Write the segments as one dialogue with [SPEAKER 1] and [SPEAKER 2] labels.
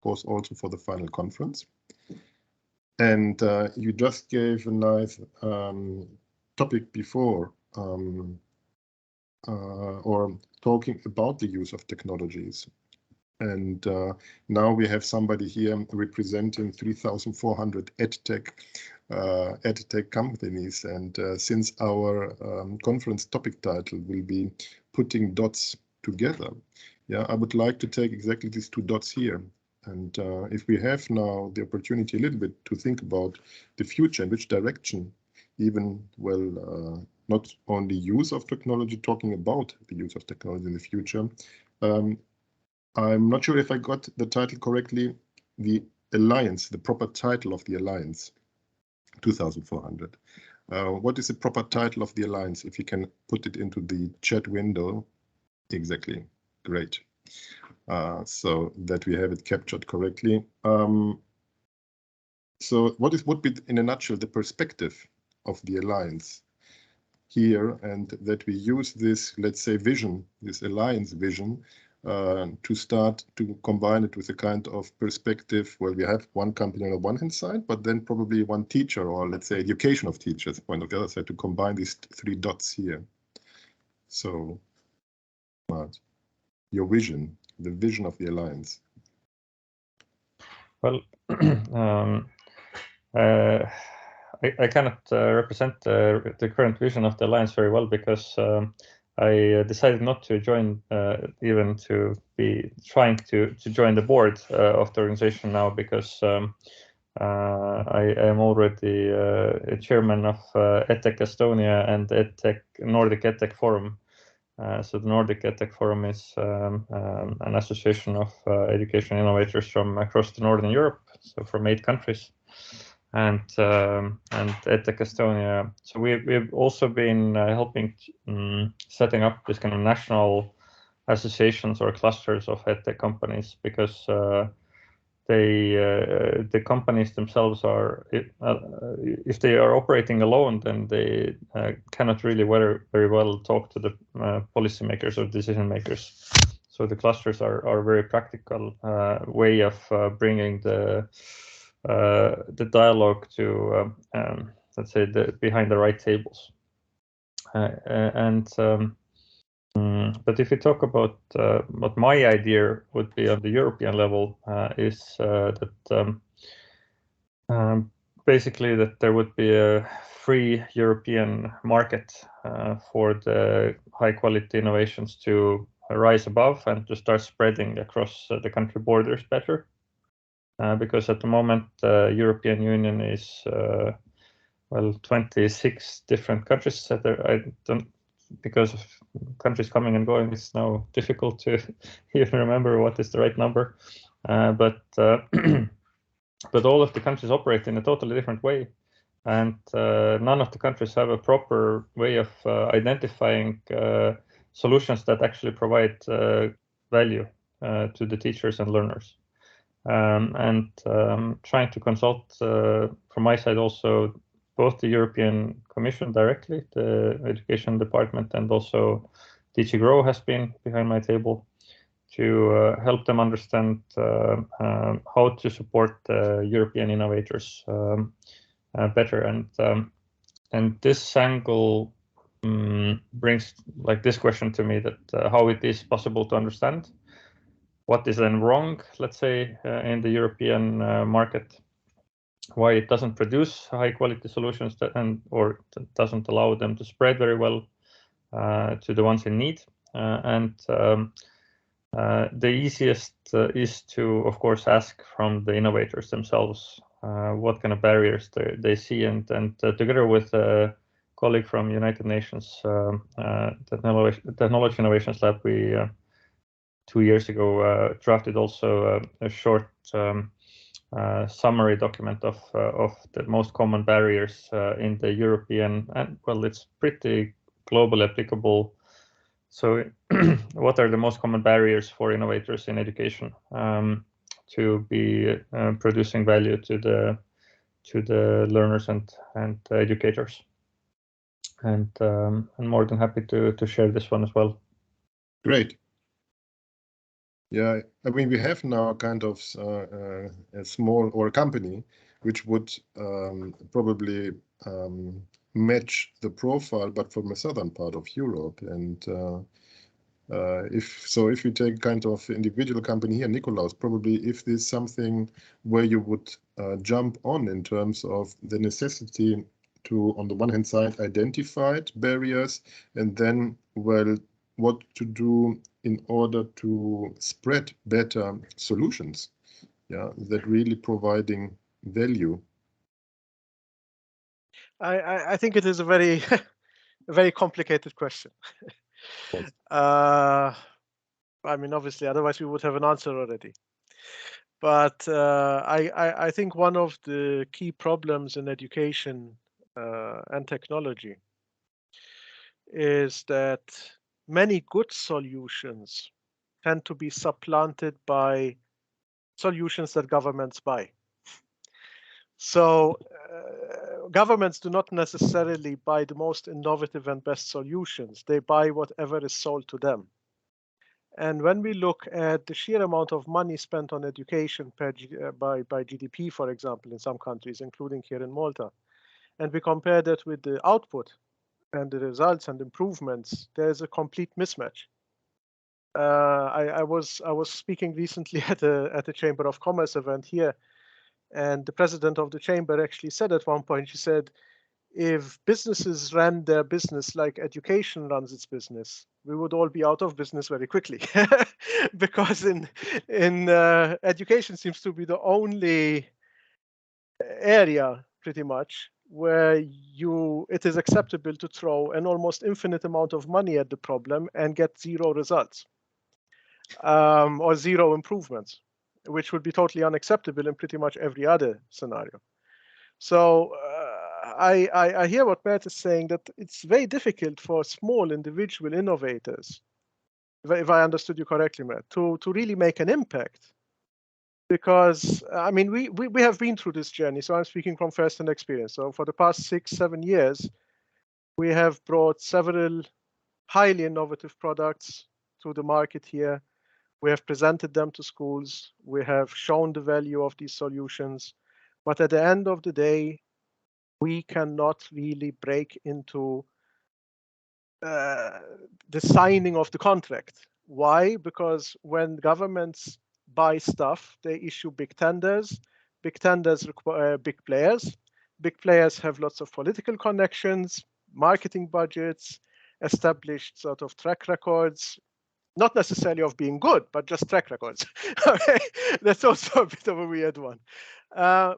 [SPEAKER 1] course, also for the final conference. And you just gave a nice topic before, or talking about the use of technologies. And now we have somebody here representing 3,400 edtech companies. And since our conference topic title will be putting dots together, yeah, I would like to take exactly these two dots here. And if we have now the opportunity a little bit to think about the future, in which direction, even, well, not only use of technology, talking about the use of technology in the future, I'm not sure if I got the title correctly, the Alliance, the proper title of the Alliance, 2,400. What is the proper title of the Alliance? If you can put it into the chat window, exactly, great. So that we have it captured correctly. So what would be, in a nutshell, the perspective of the Alliance here, and that we use this, let's say, vision, this Alliance vision, to start to combine it with a kind of perspective where we have one company on the one hand side, but then probably one teacher, or let's say education of teachers point on the other side, to combine these three dots here. So, your vision, the vision of the Alliance.
[SPEAKER 2] Well, I cannot represent the current vision of the Alliance very well, because I decided not to join, even to be trying to join the board of the organization now, because I am already a chairman of EdTech Estonia and Nordic EdTech Forum. So the Nordic EdTech Forum is an association of education innovators from across the Northern Europe, so from 8 countries. And EdTech Estonia. So we've also been helping setting up this kind of national associations or clusters of EdTech companies, because the companies themselves are, if they are operating alone, then they cannot really very well talk to the policymakers or decision makers. So the clusters are a very practical way of bringing the dialogue to, let's say, behind the right tables. But if you talk about what my idea would be on the European level, is that basically that there would be a free European market for the high quality innovations to rise above and to start spreading across the country borders better. Because at the moment, European Union is, well, 26 different countries that I don't, because of countries coming and going, it's now difficult to even remember what is the right number. But all of the countries operate in a totally different way, and none of the countries have a proper way of identifying solutions that actually provide value to the teachers and learners. Trying to consult from my side also both the European Commission directly, the Education Department, and also DG GROW has been behind my table to help them understand how to support European innovators better. And this angle brings like this question to me, that how it is possible to understand what is then wrong, let's say, in the European market, why it doesn't produce high quality solutions or doesn't allow them to spread very well to the ones in need. The easiest is to, of course, ask from the innovators themselves what kind of barriers they see, and together with a colleague from United Nations Technology Innovations Lab, we 2 years ago drafted also a short summary document of the most common barriers in the European, and well, it's pretty globally applicable. So what are the most common barriers for innovators in education to be producing value to the learners and educators? And I'm more than happy to share this one as well.
[SPEAKER 1] Great. Yeah, I mean, we have now kind of a small or a company which would probably match the profile, but from a southern part of Europe. And if you take kind of individual company here, Nikolaus, probably if there's something where you would jump on in terms of the necessity to, on the one hand side, identify barriers, and then, well, what to do in order to spread better solutions, yeah, that really providing value.
[SPEAKER 3] I think it is a very a very complicated question. I mean, obviously, otherwise we would have an answer already. But I think one of the key problems in education and technology is that many good solutions tend to be supplanted by solutions that governments buy. So governments do not necessarily buy the most innovative and best solutions. They buy whatever is sold to them. And when we look at the sheer amount of money spent on education by GDP, for example, in some countries, including here in Malta, and we compare that with the output and the results and improvements, there's a complete mismatch. I was speaking recently at a Chamber of Commerce event here, and the president of the chamber actually said at one point, she said, if businesses ran their business like education runs its business, we would all be out of business very quickly. Because in education seems to be the only area pretty much where it is acceptable to throw an almost infinite amount of money at the problem and get zero results or zero improvements, which would be totally unacceptable in pretty much every other scenario. So I hear what Mert is saying, that it's very difficult for small individual innovators, if I understood you correctly, Mert, to really make an impact. Because, I mean, we have been through this journey, so I'm speaking from first-hand experience. So for the past 6-7 years, we have brought several highly innovative products to the market here. We have presented them to schools. We have shown the value of these solutions. But at the end of the day, we cannot really break into the signing of the contract. Why? Because when governments buy stuff, they issue big tenders. Big tenders require big players. Big players have lots of political connections, marketing budgets, established sort of track records, not necessarily of being good, but just track records. Okay, that's also a bit of a weird one,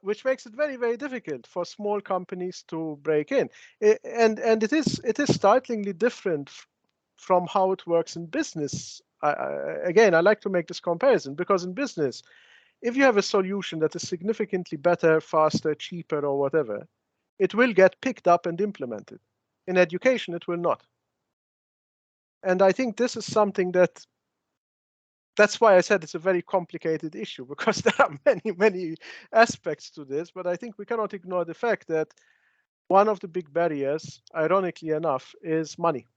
[SPEAKER 3] which makes it very, very difficult for small companies to break in. And it is startlingly different from how it works in business. Again, I like to make this comparison because in business, if you have a solution that is significantly better, faster, cheaper, or whatever, it will get picked up and implemented. In education, it will not. And I think this is something that's why I said it's a very complicated issue, because there are many, many aspects to this. But I think we cannot ignore the fact that one of the big barriers, ironically enough, is money.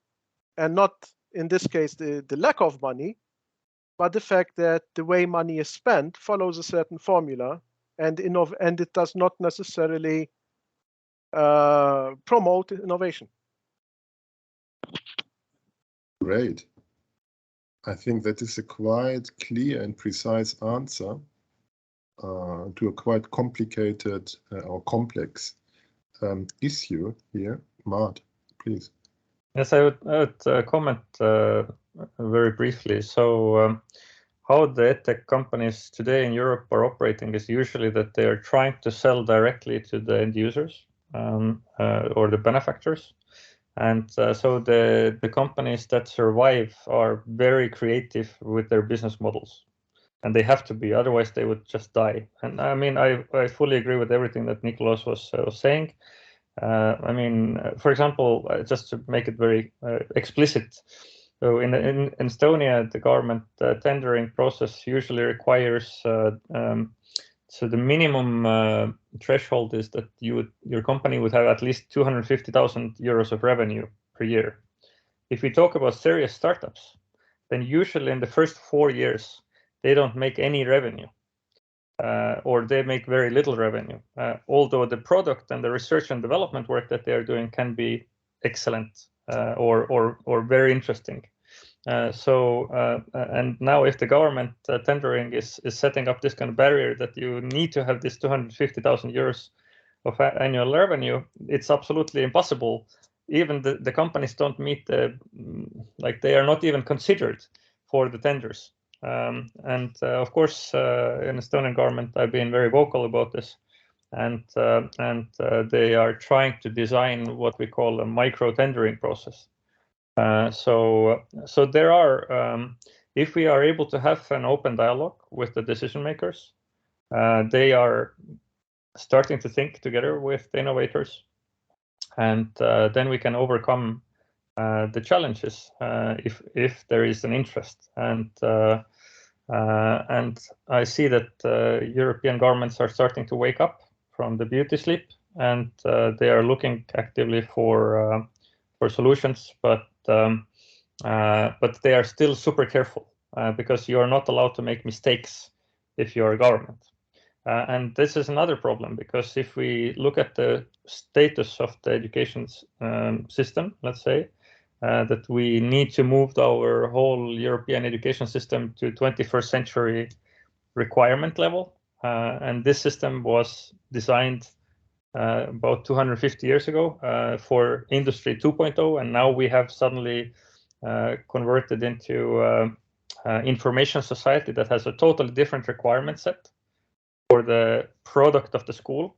[SPEAKER 3] And not, in this case, the lack of money, but the fact that the way money is spent follows a certain formula, and it does not necessarily promote innovation.
[SPEAKER 1] Great. I think that is a quite clear and precise answer to a quite complicated or complex issue here. Mart, please.
[SPEAKER 2] Yes, I would comment very briefly. So how the edtech companies today in Europe are operating is usually that they are trying to sell directly to the end users or the benefactors. And so the companies that survive are very creative with their business models. And they have to be, otherwise they would just die. And I mean, I fully agree with everything that Nikolaus was saying. I mean, for example, just to make it very explicit, so in Estonia, the government tendering process usually requires so the minimum threshold is that your company would have at least 250,000 euros of revenue per year. If we talk about serious startups, then usually in the first 4 years, they don't make any revenue, or they make very little revenue, although the product and the research and development work that they are doing can be excellent or very interesting. And now if the government tendering is setting up this kind of barrier that you need to have this 250,000 euros of annual revenue, it's absolutely impossible. Even the companies don't meet like they are not even considered for the tenders. Of course, in Estonian government, I've been very vocal about this, and they are trying to design what we call a micro tendering process. So there are, if we are able to have an open dialogue with the decision makers, they are starting to think together with the innovators, and then we can overcome the challenges if there is an interest. And I see that European governments are starting to wake up from the beauty sleep, and they are looking actively for solutions, but they are still super careful because you are not allowed to make mistakes if you are a government. And this is another problem, because if we look at the status of the education system, let's say, that we need to move our whole European education system to 21st century requirement level. And this system was designed about 250 years ago for Industry 2.0, and now we have suddenly converted into information society that has a totally different requirement set for the product of the school.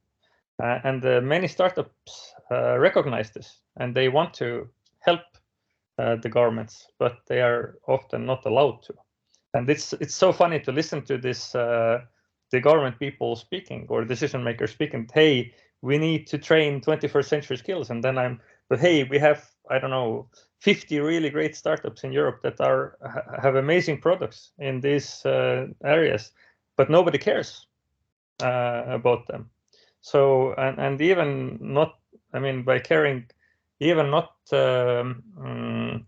[SPEAKER 2] And many startups recognize this, and they want to help the governments, but they are often not allowed to. And it's so funny to listen to this, the government people speaking, or decision makers speaking, hey, we need to train 21st century skills. And then but hey, we have, I don't know, 50 really great startups in Europe that have amazing products in these areas, but nobody cares about them. So, and even not, I mean, by caring, even not in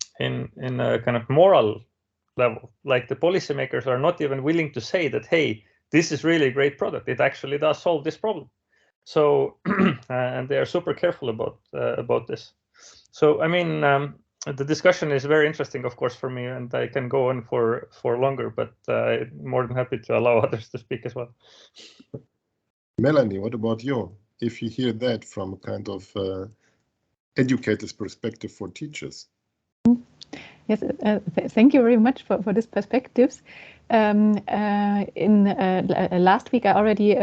[SPEAKER 2] a kind of moral level, like the policymakers are not even willing to say that, hey, this is really a great product. It actually does solve this problem. So, and they are super careful about this. So, I mean, the discussion is very interesting, of course, for me, and I can go on for longer, but I'm more than happy to allow others to speak as well.
[SPEAKER 1] Melanie, what about you? If you hear that from a kind of educator's perspective for teachers.
[SPEAKER 4] Yes, thank you very much for these perspectives. Last week, I already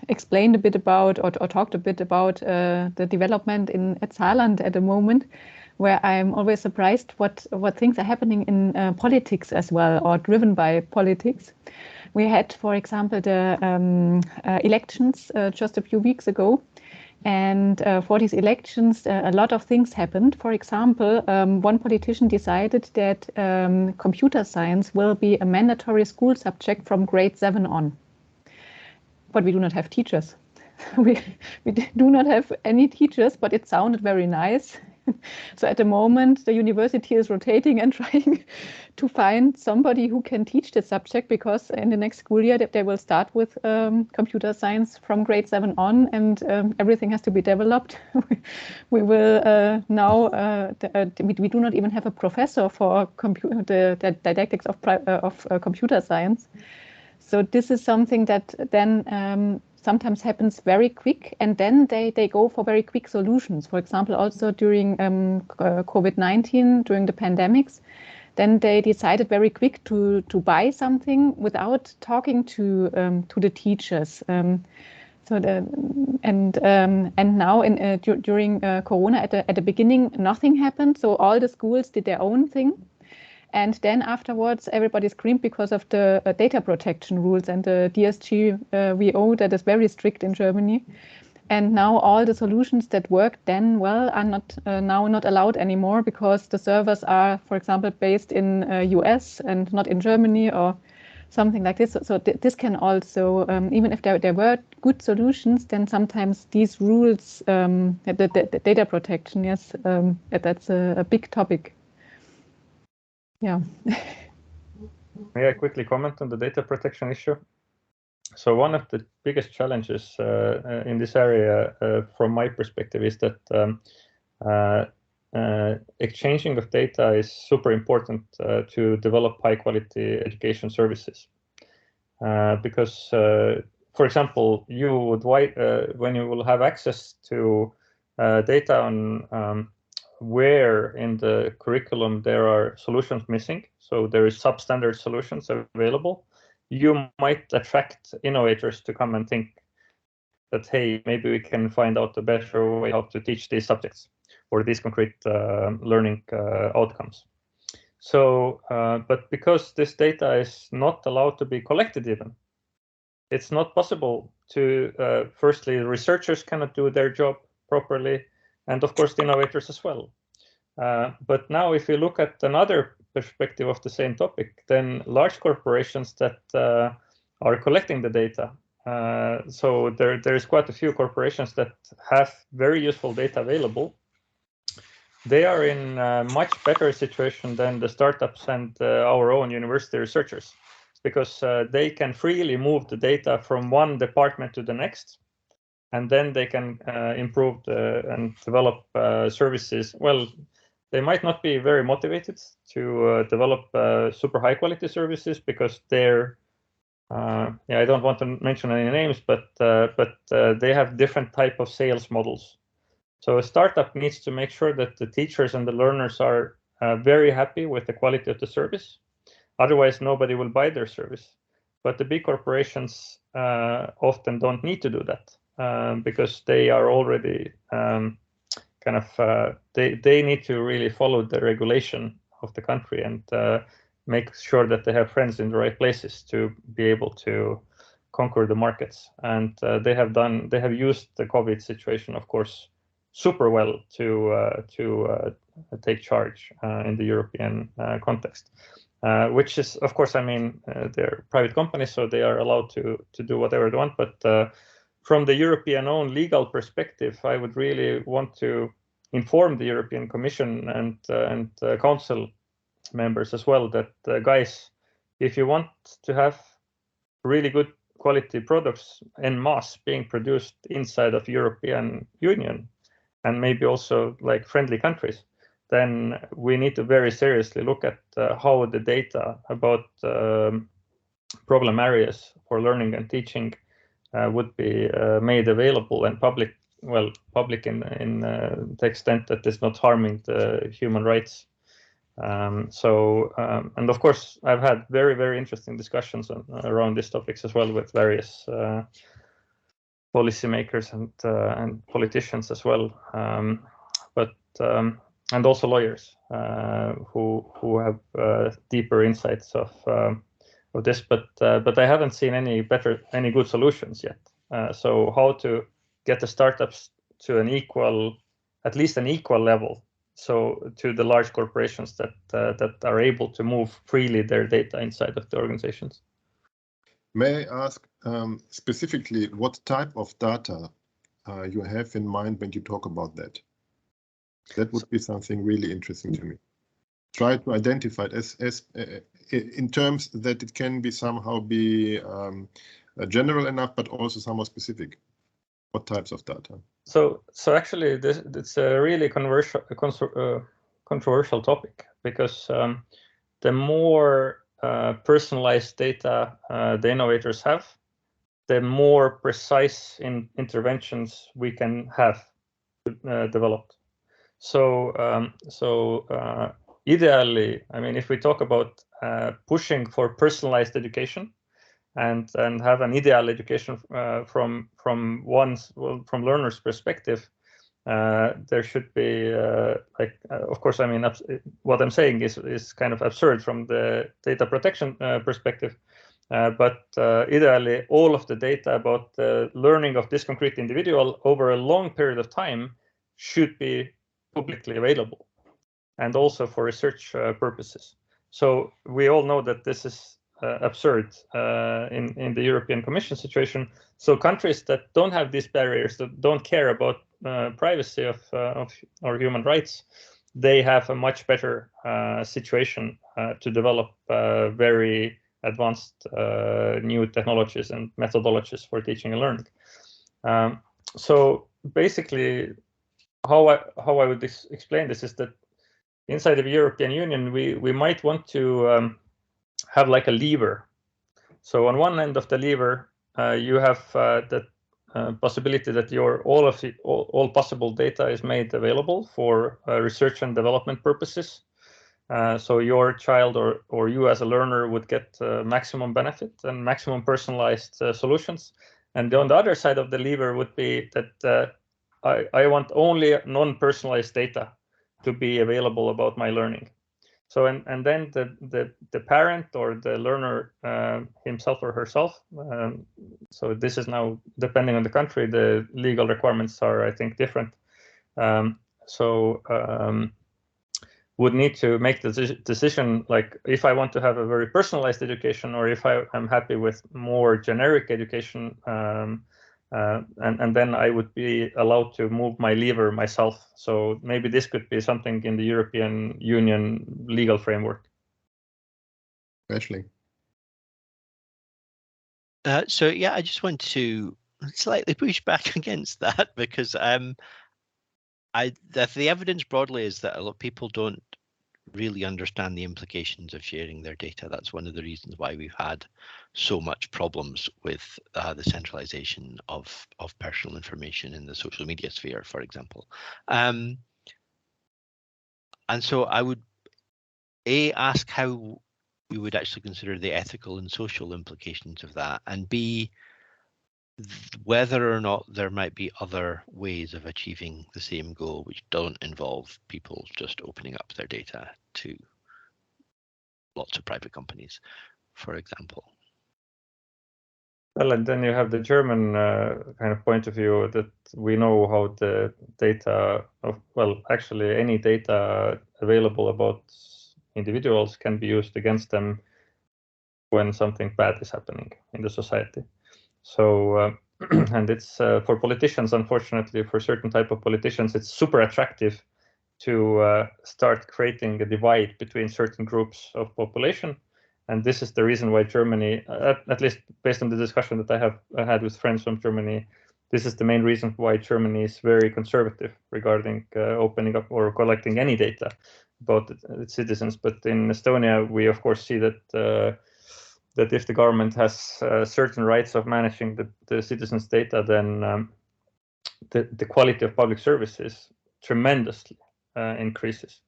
[SPEAKER 4] explained a bit about or talked a bit about the development at Thailand at the moment, where I'm always surprised what things are happening in politics as well, or driven by politics. We had, for example, the elections just a few weeks ago. And for these elections, a lot of things happened. For example, one politician decided that computer science will be a mandatory school subject from grade 7 on. But we do not have teachers. We do not have any teachers, but it sounded very nice. So at the moment, the university is rotating and trying to find somebody who can teach the subject, because in the next school year they will start with computer science from grade 7 on, and everything has to be developed. We will we do not even have a professor for the didactics of computer science. So this is something that then sometimes happens very quick, and then they go for very quick solutions. For example, also during COVID-19, during the pandemics, then they decided very quick to buy something without talking to the teachers. And now during Corona, at the beginning, nothing happened. So all the schools did their own thing. And then afterwards, everybody screamed because of the data protection rules and the DSGVO that is very strict in Germany. And now all the solutions that worked then well are not now not allowed anymore, because the servers are, for example, based in US and not in Germany or something like this. So this can also, even if there were good solutions, then sometimes these rules, the data protection, yes, that's a big topic. Yeah.
[SPEAKER 2] May I quickly comment on the data protection issue? So one of the biggest challenges in this area, from my perspective, is that exchanging of data is super important to develop high-quality education services. Because, for example, you would when you will have access to data on where in the curriculum there are solutions missing, so there is substandard solutions available, you might attract innovators to come and think that, hey, maybe we can find out a better way how to teach these subjects or these concrete learning outcomes. So, but because this data is not allowed to be collected even, it's not possible to, firstly, researchers cannot do their job properly, and of course the innovators as well. But now if you look at another perspective of the same topic, then large corporations that are collecting the data, so there is quite a few corporations that have very useful data available. They are in a much better situation than the startups and our own university researchers, because they can freely move the data from one department to the next, and then they can improve and develop services. Well, they might not be very motivated to develop super high quality services because they're, I don't want to mention any names, but they have different type of sales models. So a startup needs to make sure that the teachers and the learners are very happy with the quality of the service. Otherwise, nobody will buy their service. But the big corporations often don't need to do that because they are already they need to really follow the regulation of the country and make sure that they have friends in the right places to be able to conquer the markets. And they have used the COVID situation, of course, super well to take charge in the European context, which is, of course, I mean, they're private companies, so they are allowed to do whatever they want. But from the European own legal perspective, I would really want to inform the European Commission and Council members as well that, guys, if you want to have really good quality products en masse being produced inside of European Union, and maybe also like friendly countries, then we need to very seriously look at how the data about problem areas for learning and teaching would be made available and public in the extent that it's not harming the human rights. And of course, I've had very, very interesting discussions around these topics as well with various policymakers and politicians as well, and also lawyers who have deeper insights of this. But I haven't seen any good solutions yet. So how to get the startups to at least an equal level, so to the large corporations that are able to move freely their data inside of the organizations.
[SPEAKER 1] May I ask specifically what type of data you have in mind when you talk about that? That would be something really interesting to me. Try to identify it as in terms that it can be somehow be general enough, but also somewhat specific. What types of data? So
[SPEAKER 2] actually, it's a really controversial topic, because the more personalized data the innovators have, the more precise interventions we can have developed. So ideally, I mean, if we talk about pushing for personalized education and have an ideal education from learners' perspective, there should be of course, I mean, what I'm saying is kind of absurd from the data protection perspective, but ideally all of the data about the learning of this concrete individual over a long period of time should be publicly available, and also for research purposes. So we all know that this is absurd in the European Commission situation. So countries that don't have these barriers, that don't care about privacy of our human rights, they have a much better situation to develop very advanced new technologies and methodologies for teaching and learning. So basically, how I would explain this is that inside of the European Union, we might want to have like a lever. So on one end of the lever, you have the possibility that all possible data is made available for research and development purposes. So your child or you as a learner would get maximum benefit and maximum personalized solutions. And on the other side of the lever would be that I want only non-personalized data to be available about my learning. So and then the parent or the learner himself or herself. So this is now depending on the country. The legal requirements are, I think, different. Would need to make the decision, like if I want to have a very personalized education or if I'm happy with more generic education, and then I would be allowed to move my lever myself. So maybe this could be something in the European Union legal framework.
[SPEAKER 1] Ashley.
[SPEAKER 5] So yeah, I just want to slightly push back against that because the evidence broadly is that a lot of people don't really understand the implications of sharing their data. That's one of the reasons why we've had so much problems with the centralization of personal information in the social media sphere, for example. And so I would ask how we would actually consider the ethical and social implications of that, and B, whether or not there might be other ways of achieving the same goal which don't involve people just opening up their data to lots of private companies, for example.
[SPEAKER 2] Well, and then you have the German kind of point of view that we know how the data actually any data available about individuals can be used against them when something bad is happening in the society. So, and it's for politicians, unfortunately, for certain type of politicians, it's super attractive to start creating a divide between certain groups of population. And this is the reason why Germany, at least based on the discussion that I have had with friends from Germany, this is the main reason why Germany is very conservative regarding opening up or collecting any data about its citizens. But in Estonia, we of course see that that if the government has certain rights of managing the citizens' data, then the quality of public services tremendously increases,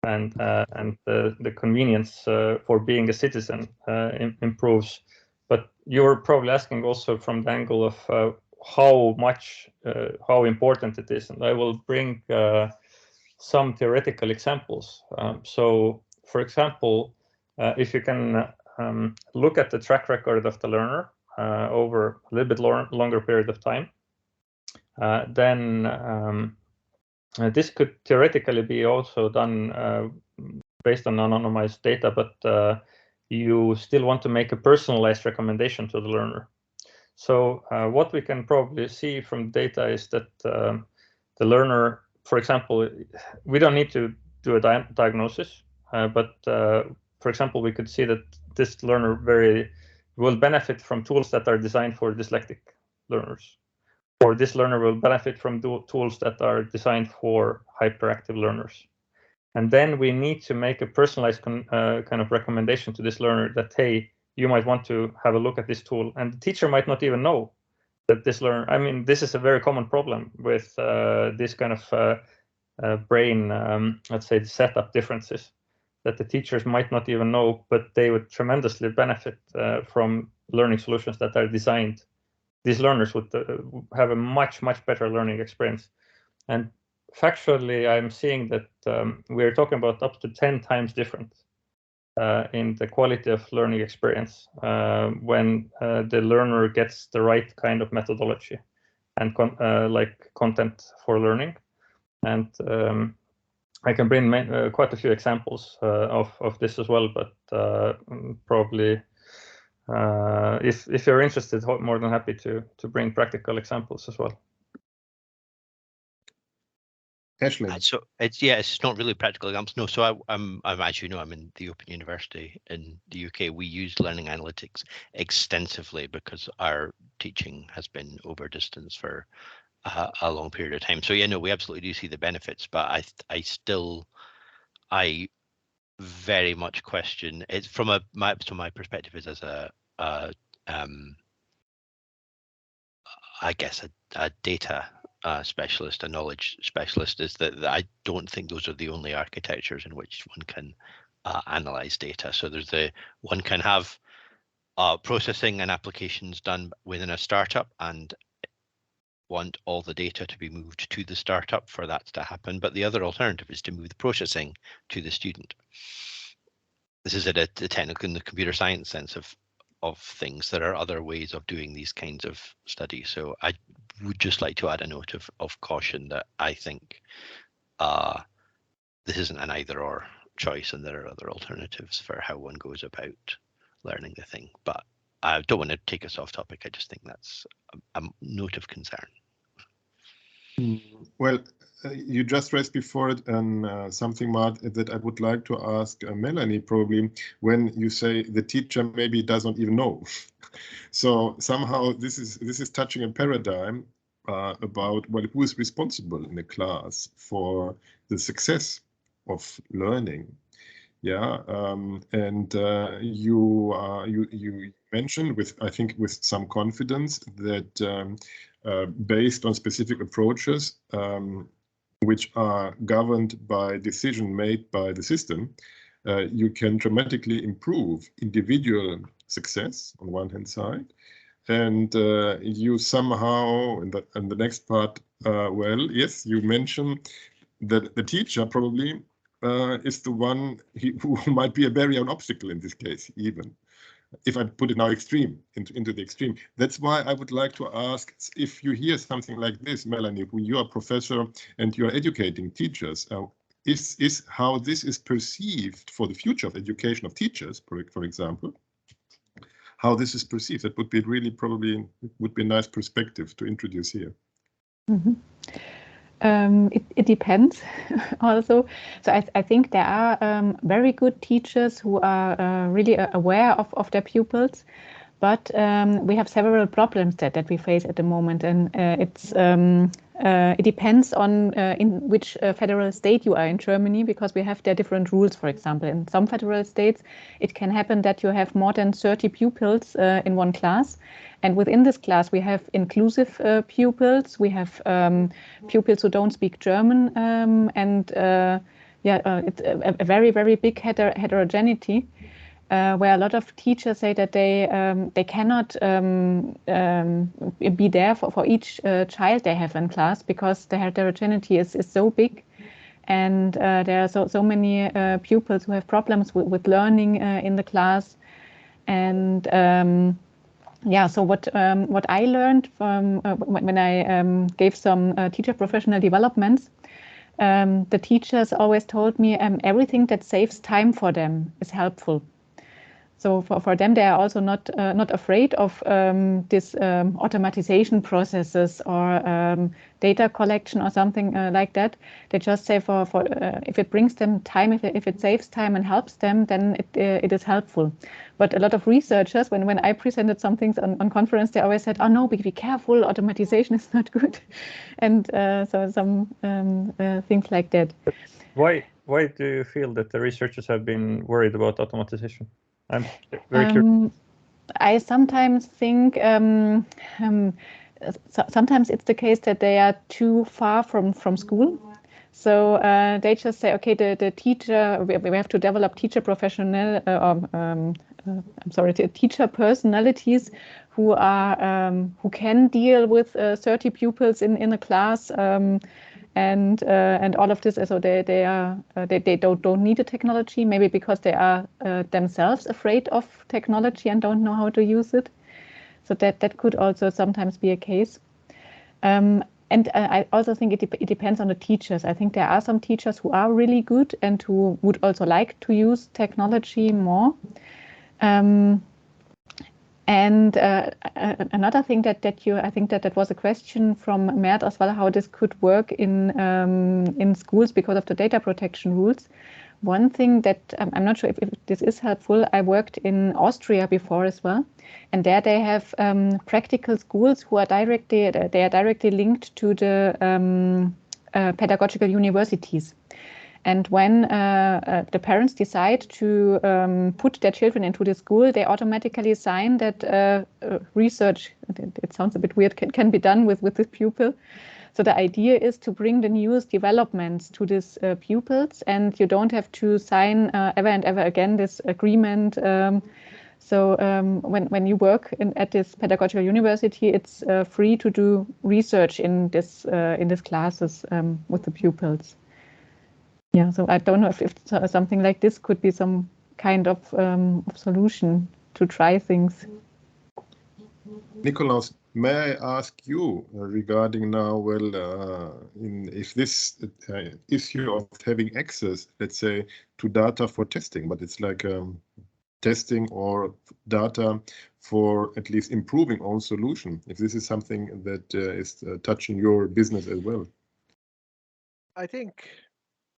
[SPEAKER 2] and the convenience for being a citizen improves. But you're probably asking also from the angle of how important it is, and I will bring some theoretical examples. So, for example, if you can look at the track record of the learner over a little bit longer period of time, then this could theoretically be also done based on anonymized data, but you still want to make a personalized recommendation to the learner. So what we can probably see from data is that the learner, for example, we don't need to do a diagnosis, but for example, we could see that this learner will benefit from tools that are designed for dyslexic learners, or this learner will benefit from tools that are designed for hyperactive learners. And then we need to make a personalized kind of recommendation to this learner that, hey, you might want to have a look at this tool. And the teacher might not even know that this learner, I mean, this is a very common problem with this kind of brain, let's say, the setup differences, that the teachers might not even know, but they would tremendously benefit from learning solutions that are designed. These learners would have a much better learning experience. And factually, I'm seeing that we're talking about up to 10 times different in the quality of learning experience when the learner gets the right kind of methodology and like content for learning. And I can bring quite a few examples of this as well, but probably if you're interested, more than happy to bring practical examples as well.
[SPEAKER 1] Ashley.
[SPEAKER 5] So it's not really practical examples. No, so I'm as you know, I'm in the Open University in the UK. We use learning analytics extensively because our teaching has been over distance for a long period of time. So yeah, no, we absolutely do see the benefits, but I very much question it's from my perspective is as a I guess a data specialist, a knowledge specialist, is that I don't think those are the only architectures in which one can analyze data. So one can have processing and applications done within a startup and want all the data to be moved to the startup for that to happen. But the other alternative is to move the processing to the student. This is at a technical in the computer science sense of things. There are other ways of doing these kinds of studies. So I would just like to add a note of caution that I think this isn't an either or choice, and there are other alternatives for how one goes about learning the thing. But I don't want to take us off topic. I just think that's a note of concern.
[SPEAKER 1] Well, you just raised before it something, Mart, that I would like to ask Melanie probably, when you say the teacher maybe doesn't even know. So somehow this is touching a paradigm about, well, who is responsible in a class for the success of learning. Yeah, and you mentioned I think with some confidence that based on specific approaches which are governed by decision made by the system, you can dramatically improve individual success on one hand side, and you somehow in the next part, well, yes, you mentioned that the teacher probably is the one who might be a barrier, an obstacle in this case, even if I put it now extreme into the extreme. That's why I would like to ask if you hear something like this, Melanie, who you are a professor and you are educating teachers, is how this is perceived for the future of education of teachers, for example, how this is perceived. That would be really probably would be a nice perspective to introduce here.
[SPEAKER 4] Mm-hmm. It depends also. So I think there are very good teachers who are really aware of their pupils, but we have several problems that we face at the moment, and it depends on in which federal state you are in Germany, because we have their different rules. For example, in some federal states, it can happen that you have more than 30 pupils in one class. And within this class, we have inclusive pupils. We have pupils who don't speak German, and it's a very, very big heterogeneity, where a lot of teachers say that they cannot be there for each child they have in class, because the heterogeneity is so big, and there are so many pupils who have problems with learning in the class, and so what I learned from when I gave some teacher professional developments, the teachers always told me everything that saves time for them is helpful. So for them, they are also not afraid of this automatization processes or data collection or something like that. They just say for if it brings them time, if it saves time and helps them, then it is helpful. But a lot of researchers, when I presented some things on conference, they always said, "Oh no, be careful, automatization is not good," and so some things like that.
[SPEAKER 2] Why do you feel that the researchers have been worried about automatization? I'm very curious.
[SPEAKER 4] I sometimes think sometimes it's the case that they are too far from school. So they just say, okay, the teacher, we have to develop teacher teacher personalities who can deal with 30 pupils in a class. And all of this, so they don't need a technology, maybe because they are themselves afraid of technology and don't know how to use it. So that could also sometimes be a case. And I also think it depends on the teachers. I think there are some teachers who are really good and who would also like to use technology more. And another thing I think that was a question from Mert as well, how this could work in schools because of the data protection rules. One thing that I'm not sure if this is helpful, I worked in Austria before as well, and there they have practical schools who are directly linked to the pedagogical universities. And when the parents decide to put their children into the school, they automatically sign that research, it sounds a bit weird, can be done with this pupil. So the idea is to bring the newest developments to these pupils, and you don't have to sign ever and ever again this agreement. So when you work at this pedagogical university, it's free to do research in this classes with the pupils. Yeah, so I don't know if something like this could be some kind of solution to try things.
[SPEAKER 1] Nikolaus, may I ask you regarding now, if this issue of having access, let's say, to data for testing, but it's like testing or data for at least improving own solution, if this is something that is touching your business as well?
[SPEAKER 3] I think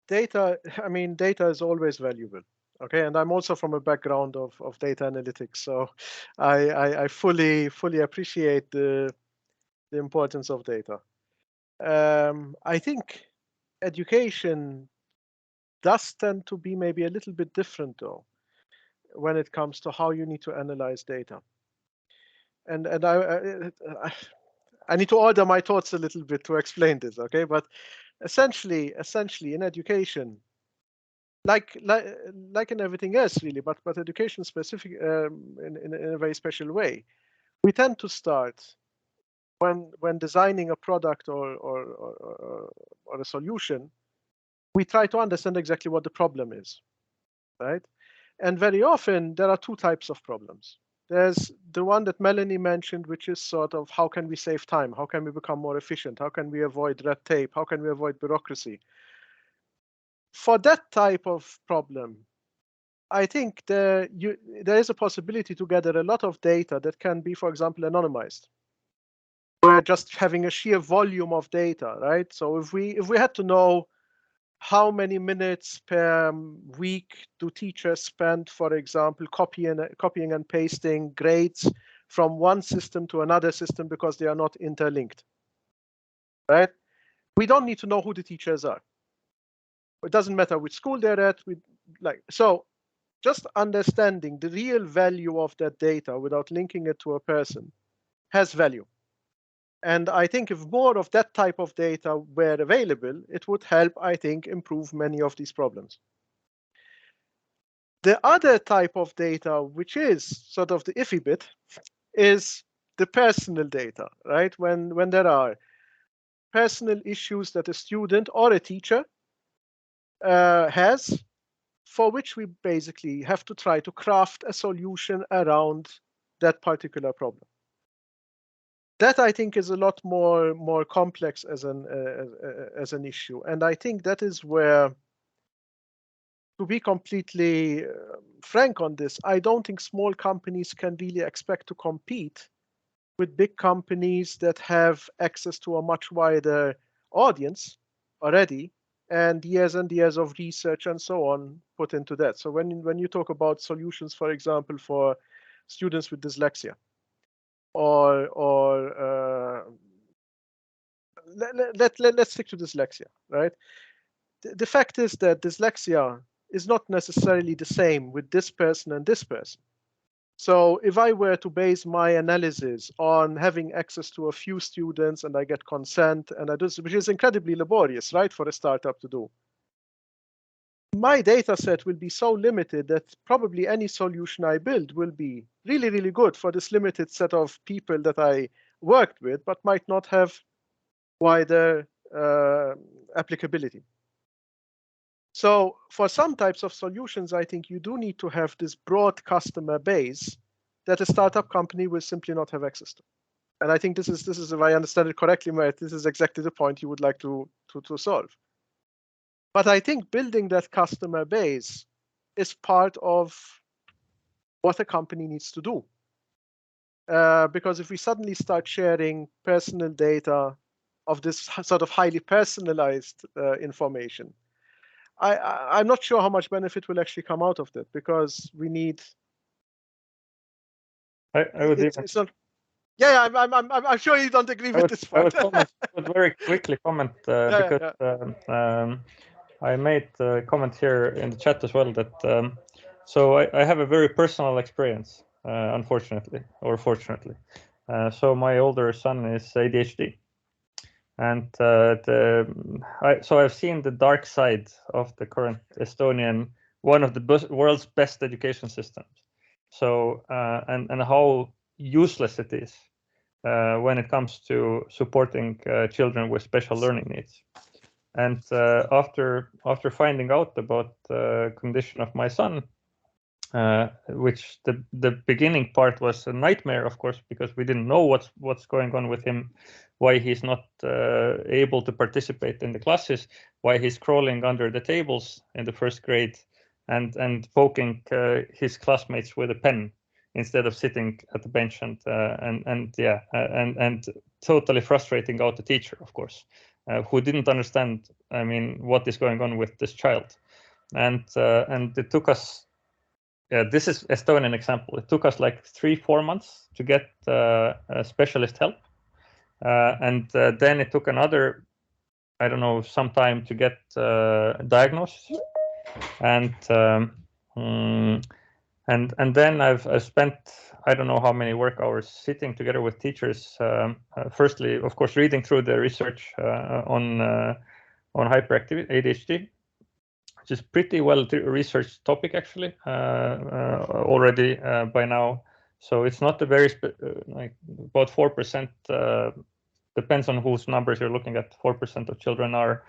[SPEAKER 3] data is always valuable. Okay, and I'm also from a background of data analytics, so I fully appreciate the importance of data. I think education does tend to be maybe a little bit different though, when it comes to how you need to analyze data. And I need to order my thoughts a little bit to explain this, okay? But essentially in education, like in everything else really, but education specific in a very special way, we tend to start when designing a product or a solution, we try to understand exactly what the problem is, right? And very often there are two types of problems. There's the one that Melanie mentioned, which is sort of how can we save time? How can we become more efficient? How can we avoid red tape? How can we avoid bureaucracy? For that type of problem, I think there is a possibility to gather a lot of data that can be, for example, anonymized. We're just having a sheer volume of data, right? So if we had to know how many minutes per week do teachers spend, for example, copying and pasting grades from one system to another system because they are not interlinked, right? We don't need to know who the teachers are. It doesn't matter which school they're at. So just understanding the real value of that data without linking it to a person has value. And I think if more of that type of data were available, it would help, I think, improve many of these problems. The other type of data, which is sort of the iffy bit, is the personal data, right? When there are personal issues that a student or a teacher has, for which we basically have to try to craft a solution around that particular problem. That I think is a lot more complex as an issue, and I think that is where, to be completely frank on this, I don't think small companies can really expect to compete with big companies that have access to a much wider audience already and years of research and so on put into that. So when you talk about solutions, for example, for students with dyslexia, let's stick to dyslexia, right? The fact is that dyslexia is not necessarily the same with this person and this person. So if I were to base my analysis on having access to a few students and I get consent and I do, which is incredibly laborious, right, for a startup to do, my data set will be so limited that probably any solution I build will be really, really good for this limited set of people that I worked with, but might not have wider applicability. So for some types of solutions, I think you do need to have this broad customer base that a startup company will simply not have access to. And I think this is, if I understand it correctly, Mert, this is exactly the point you would like to solve. But I think building that customer base is part of what a company needs to do. because if we suddenly start sharing personal data of this sort of highly personalized information, I'm not sure how much benefit will actually come out of that, because we need.
[SPEAKER 2] I would
[SPEAKER 3] it's not. Yeah, I'm sure you don't agree with this point.
[SPEAKER 2] I would very quickly comment because I made a comment here in the chat as well that so I have a very personal experience, unfortunately or fortunately. So my older son is ADHD, and so I've seen the dark side of the current Estonian, one of the world's best education systems. So and how useless it is when it comes to supporting children with special learning needs. And after finding out about the condition of my son, which the beginning part was a nightmare, of course, because we didn't know what's going on with him, why he's not able to participate in the classes, why he's crawling under the tables in the first grade and poking his classmates with a pen instead of sitting at the bench and totally frustrating out the teacher, of course, who didn't understand, I mean, what is going on with this child. And it took us, this is Estonian example, it took us like 3-4 months to get specialist help. And then it took another, I don't know, some time to get diagnosis. And then I've spent, I don't know how many work hours sitting together with teachers. Firstly, of course, reading through the research on hyperactivity, ADHD, which is pretty well researched topic actually already by now. So it's not a very like about 4%. Depends on whose numbers you're looking at. 4% of children are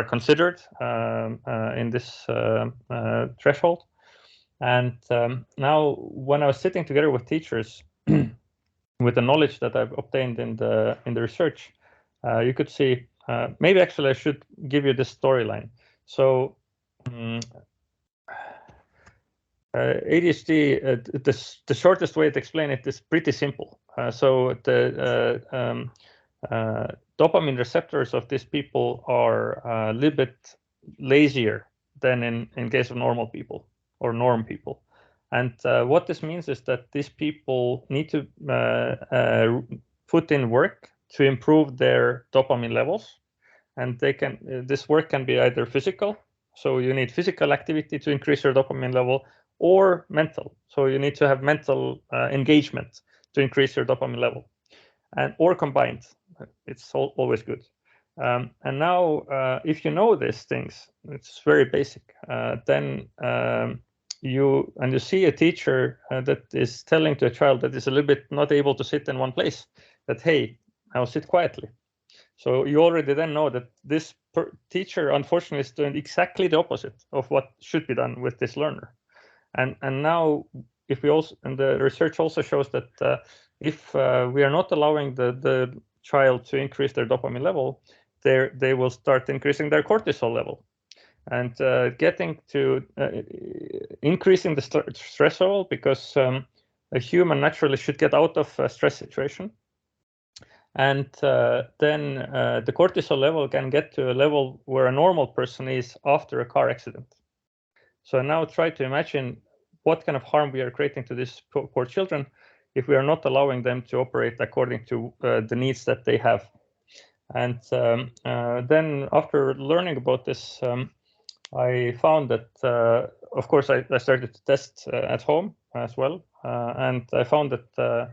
[SPEAKER 2] considered in this threshold. And now, when I was sitting together with teachers, with the knowledge that I've obtained in the research, you could see. Maybe actually I should give you this storyline. So ADHD, the shortest way to explain it is pretty simple. So the dopamine receptors of these people are a little bit lazier than in case of normal people or norm people. And what this means is that these people need to put in work to improve their dopamine levels. And this work can be either physical, so you need physical activity to increase your dopamine level, or mental, so you need to have mental engagement to increase your dopamine level, or combined. It's always good. And now, if you know these things, it's very basic. Then you see a teacher that is telling to a child that is a little bit not able to sit in one place, that, hey, now sit quietly. So you already then know that this teacher, unfortunately, is doing exactly the opposite of what should be done with this learner. And now, if we also, and the research also shows that if we are not allowing the child to increase their dopamine level, they will start increasing their cortisol level, and getting to increasing the stress level, because a human naturally should get out of a stress situation. And then the cortisol level can get to a level where a normal person is after a car accident. So now try to imagine what kind of harm we are creating to these poor children if we are not allowing them to operate according to the needs that they have. And then after learning about this, I found that, of course, I started to test at home as well. And I found that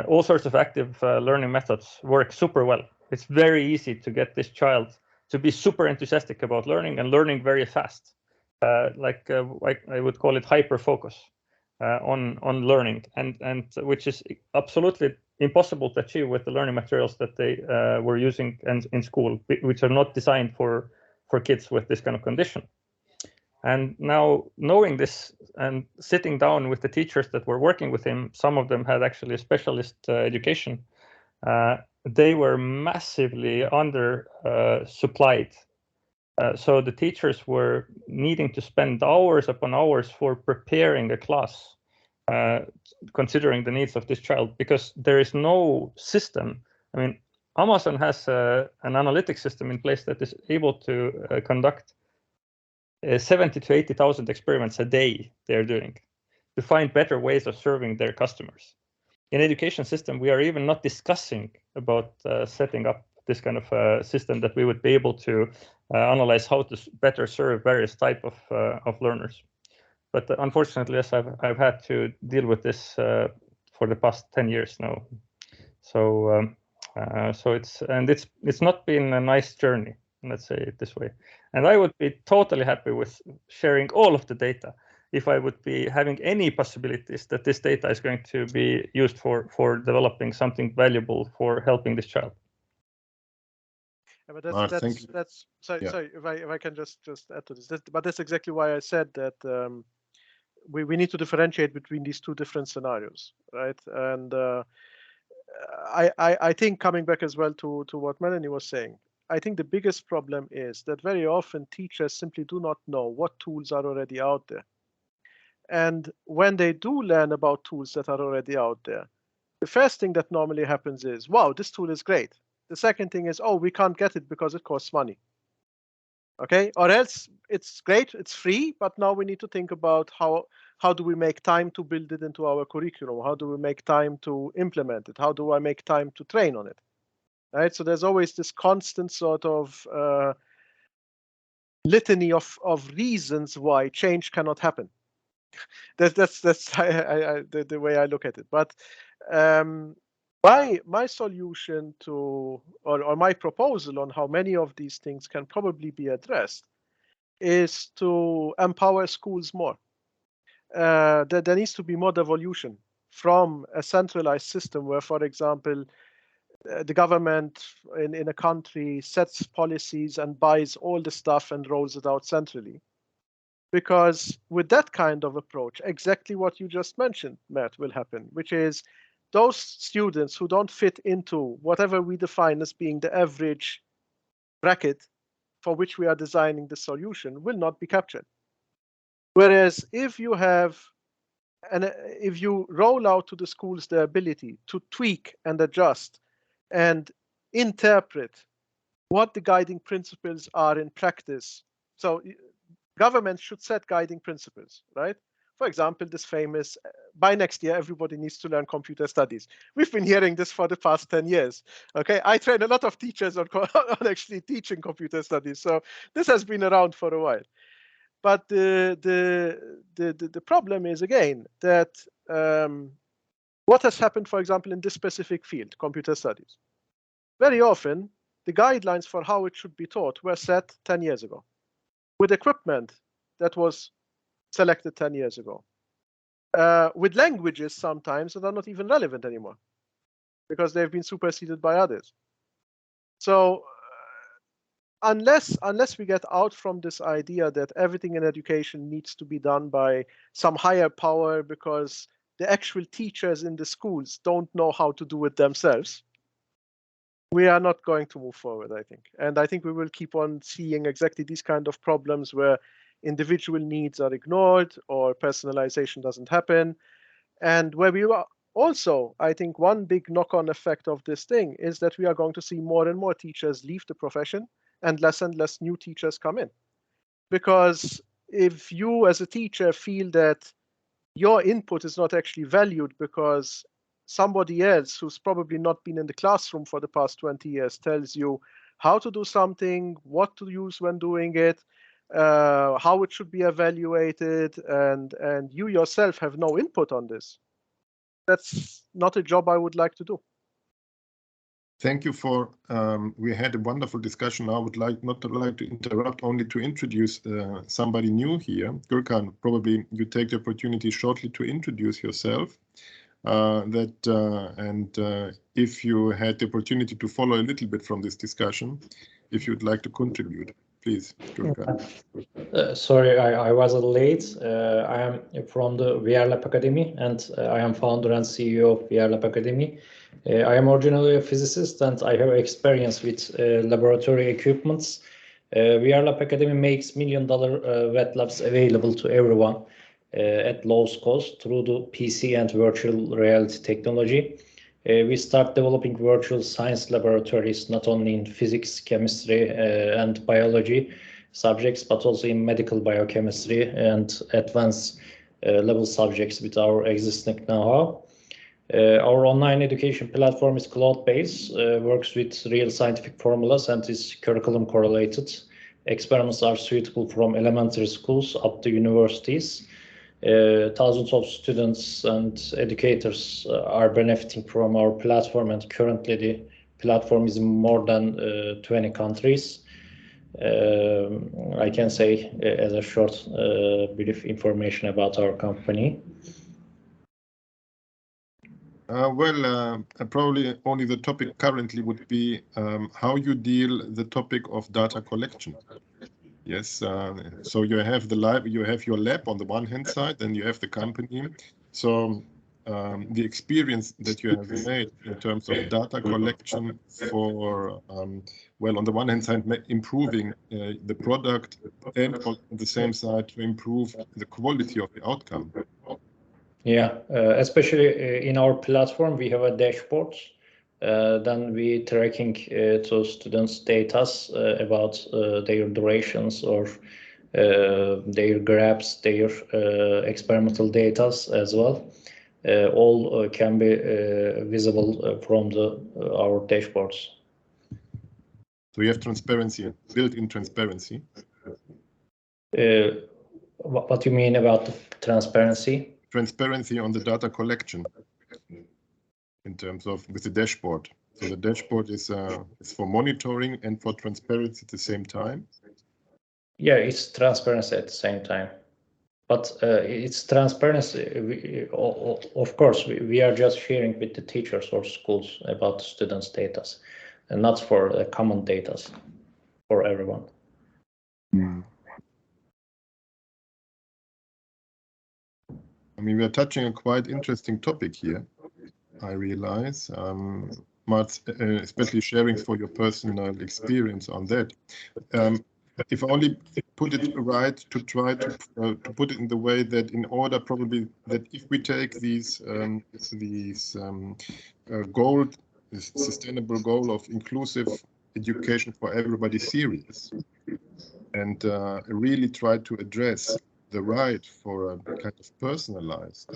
[SPEAKER 2] all sorts of active learning methods work super well. It's very easy to get this child to be super enthusiastic about learning and learning very fast. Like I would call it hyper focus on learning, and which is absolutely impossible to achieve with the learning materials that they were using in school, which are not designed for kids with this kind of condition. And now, knowing this and sitting down with the teachers that were working with him, some of them had actually specialist education. They were massively under supplied. So the teachers were needing to spend hours upon hours for preparing a class considering the needs of this child, because there is no system. I mean, Amazon has an analytics system in place that is able to conduct 70 to 80,000 experiments a day they're doing to find better ways of serving their customers. In education system, we are even not discussing about setting up this kind of system that we would be able to analyze how to better serve various type of learners. But unfortunately, yes, I've had to deal with this for the past 10 years now. So it's not been a nice journey, let's say it this way. And I would be totally happy with sharing all of the data if I would be having any possibilities that this data is going to be used for developing something valuable for helping this child.
[SPEAKER 3] Yeah, but that's sorry, if I can just add to this. But that's exactly why I said that we need to differentiate between these two different scenarios, right? And I think, coming back as well to what Melanie was saying, I think the biggest problem is that very often teachers simply do not know what tools are already out there. And when they do learn about tools that are already out there, the first thing that normally happens is, wow, this tool is great. The second thing is, oh, we can't get it because it costs money. Okay, or else it's great, it's free, but now we need to think about how do we make time to build it into our curriculum? How do we make time to implement it? How do I make time to train on it? Right, so there's always this constant sort of litany of reasons why change cannot happen. That's the way I look at it. But my solution to, or my proposal on how many of these things can probably be addressed is to empower schools more. There needs to be more devolution from a centralized system where, for example, the government in a country sets policies and buys all the stuff and rolls it out centrally. Because with that kind of approach, exactly what you just mentioned, Matt, will happen, which is those students who don't fit into whatever we define as being the average bracket for which we are designing the solution will not be captured. Whereas if you have, and if you roll out to the schools the ability to tweak and adjust and interpret what the guiding principles are in practice. So governments should set guiding principles, right? For example, this famous, by next year, everybody needs to learn computer studies. We've been hearing this for the past 10 years. Okay, I train a lot of teachers on actually teaching computer studies. So this has been around for a while. But the problem is, again, that what has happened, for example, in this specific field, computer studies. Very often, the guidelines for how it should be taught were set 10 years ago, with equipment that was selected 10 years ago, with languages sometimes that are not even relevant anymore because they've been superseded by others. So unless we get out from this idea that everything in education needs to be done by some higher power because the actual teachers in the schools don't know how to do it themselves, we are not going to move forward, I think. And I think we will keep on seeing exactly these kind of problems where individual needs are ignored or personalization doesn't happen. And where we are also, I think one big knock-on effect of this thing is that we are going to see more and more teachers leave the profession and less new teachers come in. Because if you as a teacher feel that your input is not actually valued because somebody else who's probably not been in the classroom for the past 20 years tells you how to do something, what to use when doing it, how it should be evaluated, and you yourself have no input on this, that's not a job I would like to do.
[SPEAKER 1] Thank you for, we had a wonderful discussion. I would not like to interrupt, only to introduce somebody new here. Gurkhan, probably you take the opportunity shortly to introduce yourself. If you had the opportunity to follow a little bit from this discussion, if you'd like to contribute, please, Gurkhan.
[SPEAKER 6] Sorry, I was late. I am from the VR-Lab Academy, and I am founder and CEO of VR-Lab Academy. I am originally a physicist, and I have experience with laboratory equipments. VR-Lab Academy makes $1 million wet labs available to everyone. at low cost through the PC and virtual reality technology. We start developing virtual science laboratories, not only in physics, chemistry, and biology subjects, but also in medical biochemistry and advanced level subjects with our existing know-how. Our online education platform is cloud-based, works with real scientific formulas, and is curriculum correlated. Experiments are suitable from elementary schools up to universities. Thousands of students and educators are benefiting from our platform, and currently the platform is in more than 20 countries. I can say as a short brief information about our company.
[SPEAKER 1] Probably only the topic currently would be how you deal the topic of data collection. Yes, so you have the lab, you have your lab on the one hand side, then you have the company. So the experience that you have made in terms of data collection for, well, on the one hand side, improving the product, and on the same side to improve the quality of the outcome.
[SPEAKER 6] Yeah, especially in our platform, we have a dashboard. Then we tracking to students' data about their durations or their graphs, their experimental data as well. All can be visible from our dashboards.
[SPEAKER 1] So you have transparency, built-in transparency.
[SPEAKER 6] What do you mean about the transparency?
[SPEAKER 1] Transparency on the data collection in terms of with the dashboard. So the dashboard is for monitoring and for transparency at the same time.
[SPEAKER 6] Yeah, it's transparency at the same time. But it's transparency. Of course, we are just sharing with the teachers or schools about the students' data, and not for common data for everyone.
[SPEAKER 1] Mm. I mean, we are touching a quite interesting topic here, I realize. Mats, especially sharing for your personal experience on that. If I only put it right, to try to put it in the way that in order probably that if we take these sustainable goal of inclusive education for everybody serious, and really try to address the right for a kind of personalized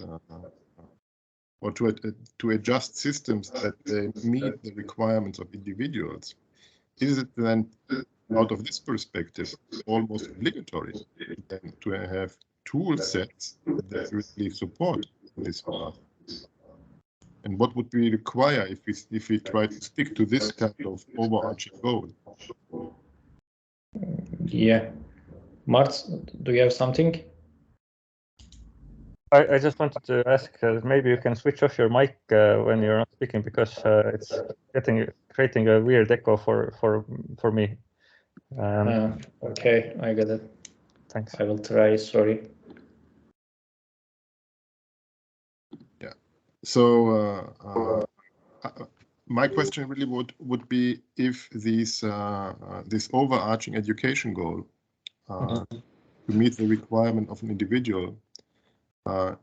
[SPEAKER 1] or to adjust systems that they meet the requirements of individuals, is it then, out of this perspective, almost obligatory then to have tool sets that really support this path? And what would we require if we try to stick to this kind of overarching goal?
[SPEAKER 6] Yeah, Mart, do you have something?
[SPEAKER 2] I just wanted to ask, maybe you can switch off your mic when you're not speaking, because it's creating a weird echo for me.
[SPEAKER 6] Okay, I got it.
[SPEAKER 2] Thanks.
[SPEAKER 6] I will try. Sorry.
[SPEAKER 1] Yeah. So my question really would be if these this overarching education goal to meet the requirement of an individual,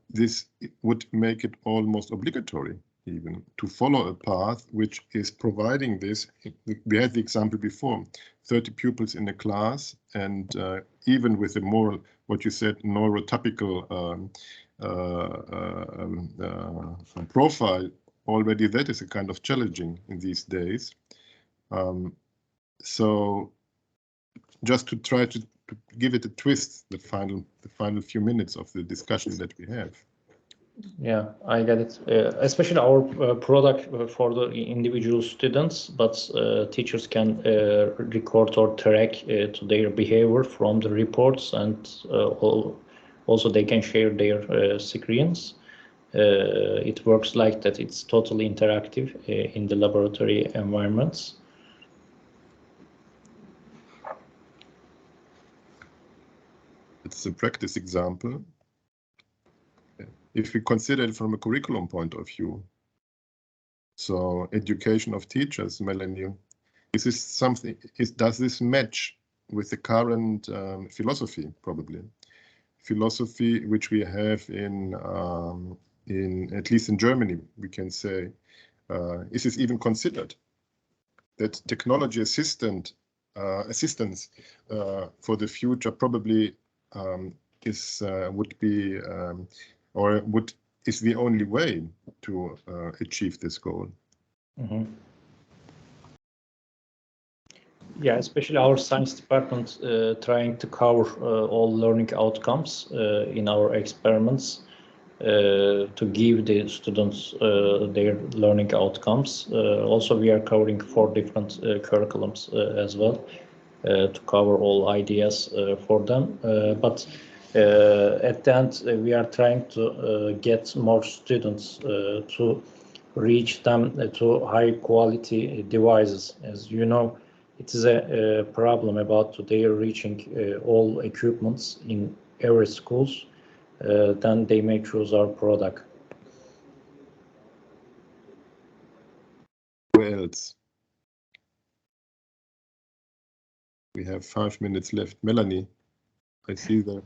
[SPEAKER 1] this would make it almost obligatory even to follow a path which is providing this. We had the example before, 30 pupils in a class, and even with a more, what you said, neurotypical profile, already that is a kind of challenging in these days. So just to try to give it a twist, the final few minutes of the discussion that we have.
[SPEAKER 6] Yeah, I get it. Especially our product for the individual students, but teachers can record or track to their behavior from the reports, and also they can share their screens. It works like that. It's totally interactive in the laboratory environments.
[SPEAKER 1] It's a practice example. If we consider it from a curriculum point of view, so education of teachers, Melanie, is this something? Does this match with the current philosophy? Probably. philosophy which we have in at least in Germany, we can say. Is this even considered? That technology assistance for the future probably would be is the only way to achieve this goal.
[SPEAKER 6] Mm-hmm. Yeah, especially our science department trying to cover all learning outcomes in our experiments to give the students their learning outcomes. Also, we are covering 4 different curriculums as well to cover all ideas for them. But at the end, we are trying to get more students to reach them to high quality devices. As you know, it is a problem about they reaching all equipments in every schools. Then they may choose our product.
[SPEAKER 1] Who else? We have 5 minutes left. Melanie, I see there.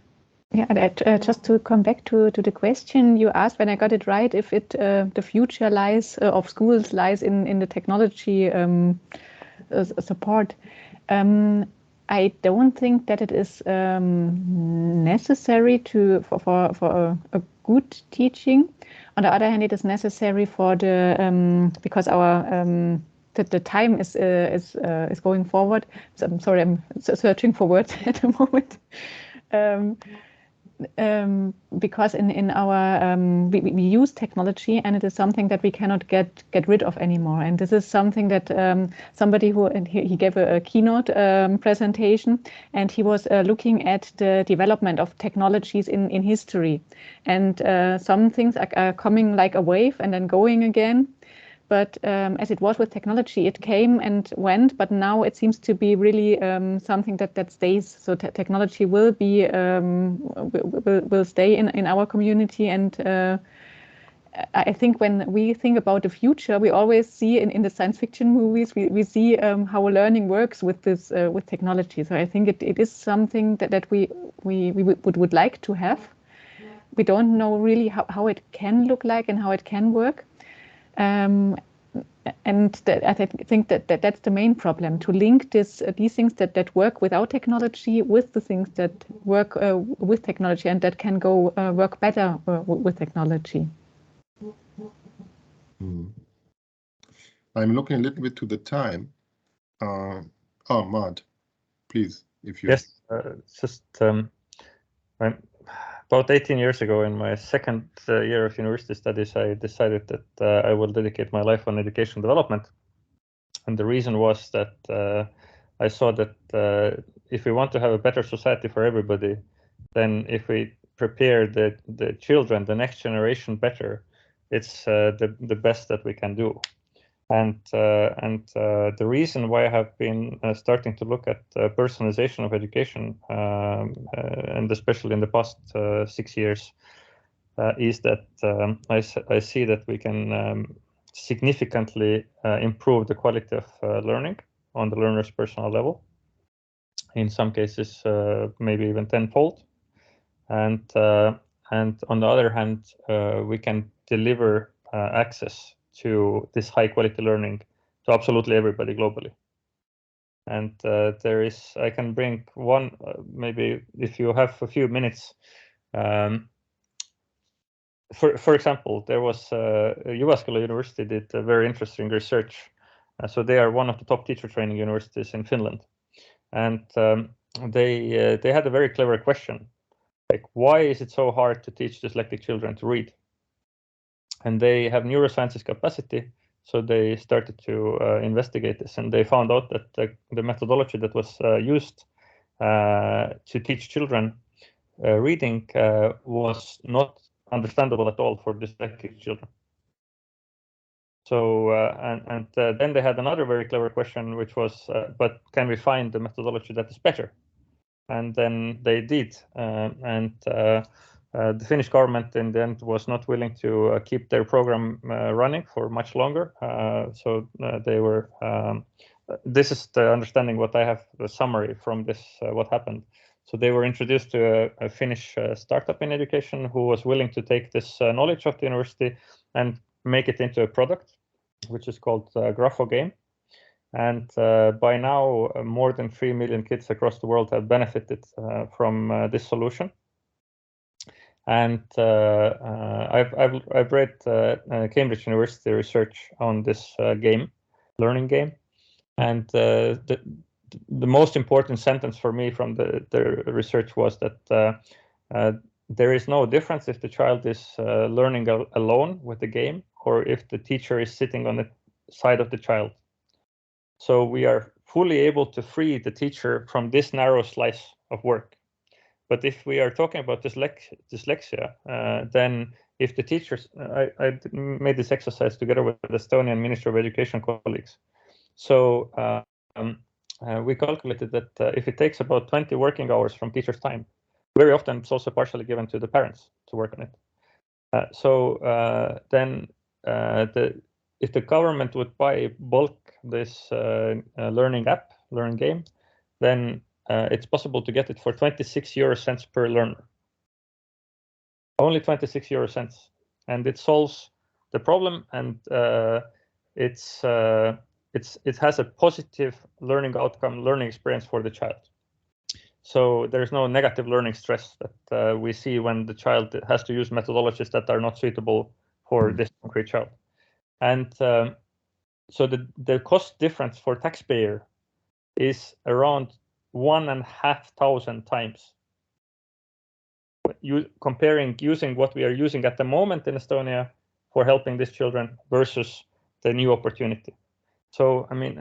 [SPEAKER 4] Yeah, just to come back to the question you asked, when I got it right, if the future lies of schools lies in the technology support. I don't think that it is necessary for a good teaching. On the other hand, it is necessary for the because our the time is going forward. So I'm sorry, I'm searching for words at the moment. Because in our we use technology, and it is something that we cannot get rid of anymore. And this is something that somebody he gave a keynote presentation, and he was looking at the development of technologies in history, and some things are coming like a wave and then going again. But as it was with technology, it came and went, but now it seems to be really something that stays. So technology will be will stay in our community. And I think when we think about the future, we always see in the science fiction movies, we see how learning works with this with technology. So I think it is something that we would like to have. We don't know really how it can look like and how it can work. And I think that that's the main problem, to link these things that work without technology with the things that work with technology and that can go work better with technology.
[SPEAKER 1] I'm looking a little bit to the time. Mad, please, if you...
[SPEAKER 2] Yes, just about 18 years ago, in my second year of university studies, I decided that I will dedicate my life on education development. And the reason was that I saw that if we want to have a better society for everybody, then if we prepare the children, the next generation better, it's the best that we can do. And the reason why I have been starting to look at personalization of education, and especially in the past 6 years, is that I see that we can significantly improve the quality of learning on the learner's personal level. In some cases, maybe even tenfold. And on the other hand, we can deliver access to this high quality learning to absolutely everybody globally. And I can bring one, maybe if you have a few minutes. For example, there was Jyväskylä University did a very interesting research. So they are one of the top teacher training universities in Finland. And they had a very clever question. Like, why is it so hard to teach dyslexic children to read? And they have neurosciences capacity, so they started to investigate this, and they found out that the methodology that was used to teach children reading was not understandable at all for dyslexic children. So then they had another very clever question, which was, but can we find the methodology that is better? And then they did, the Finnish government in the end was not willing to keep their program running for much longer. So they were, this is the understanding what I have, the summary from this, what happened. So they were introduced to a Finnish startup in education who was willing to take this knowledge of the university and make it into a product, which is called Grapho Game. And by now, more than 3 million kids across the world have benefited from this solution. And I've read Cambridge University research on this learning game, and the most important sentence for me from the research was that there is no difference if the child is learning alone with the game or if the teacher is sitting on the side of the child. So we are fully able to free the teacher from this narrow slice of work. But if we are talking about dyslexia, then if the teachers, I made this exercise together with the Estonian Ministry of Education colleagues. So we calculated that if it takes about 20 working hours from teachers' time, very often it's also partially given to the parents to work on it. Then if the government would buy bulk this learning game, then it's possible to get it for 26 euro cents per learner. Only 26 euro cents, and it solves the problem, and it has a positive learning outcome, learning experience for the child. So there's no negative learning stress that we see when the child has to use methodologies that are not suitable for this concrete child. And so the cost difference for taxpayer is around 1,500 times. Comparing using what we are using at the moment in Estonia for helping these children versus the new opportunity. So I mean,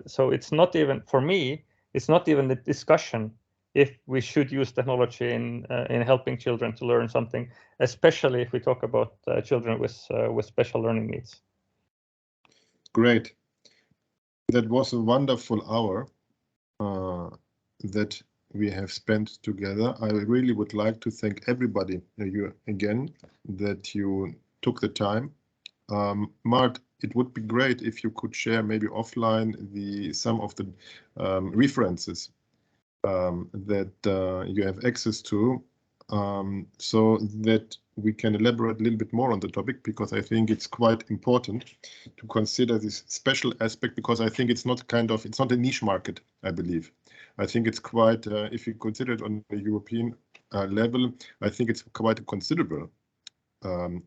[SPEAKER 2] so it's not even, for me, it's not even the discussion if we should use technology in helping children to learn something, especially if we talk about children with special learning needs.
[SPEAKER 1] Great. That was a wonderful hour that we have spent together. I really would like to thank everybody again that you took the time. Mark, it would be great if you could share maybe offline some of the references that you have access to, so that we can elaborate a little bit more on the topic, because I think it's quite important to consider this special aspect, because I think it's not a niche market, I believe. I think it's quite, if you consider it on the European level, I think it's quite a considerable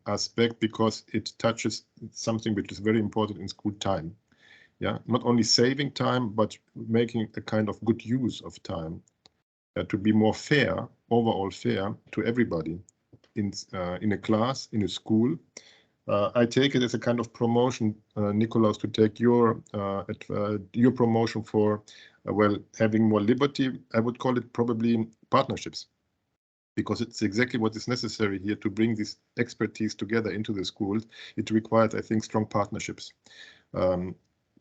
[SPEAKER 1] aspect, because it touches something which is very important in school time. Yeah, not only saving time, but making a kind of good use of time to be more fair, overall fair to everybody in a class, in a school. I take it as a kind of promotion, Nikolaus, to take your promotion for well, having more liberty. I would call it probably partnerships, because it's exactly what is necessary here to bring this expertise together into the schools. It requires, I think, strong partnerships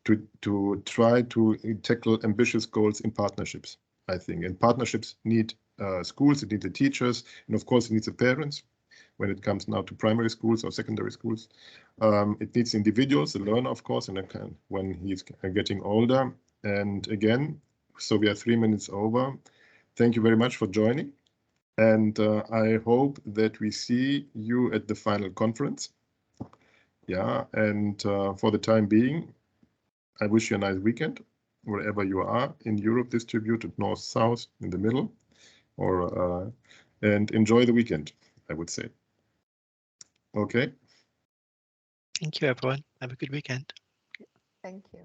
[SPEAKER 1] to try to tackle ambitious goals in partnerships, I think. And partnerships need schools, it needs the teachers, and of course it needs the parents when it comes now to primary schools or secondary schools. It needs individuals, the learner, of course, and when he's getting older. And again, so we are 3 minutes over. Thank you very much for joining. And I hope that we see you at the final conference. Yeah, and for the time being, I wish you a nice weekend, wherever you are in Europe, distributed north, south, in the middle, or and enjoy the weekend, I would say. Okay.
[SPEAKER 5] Thank you, everyone. Have a good weekend.
[SPEAKER 4] Thank you.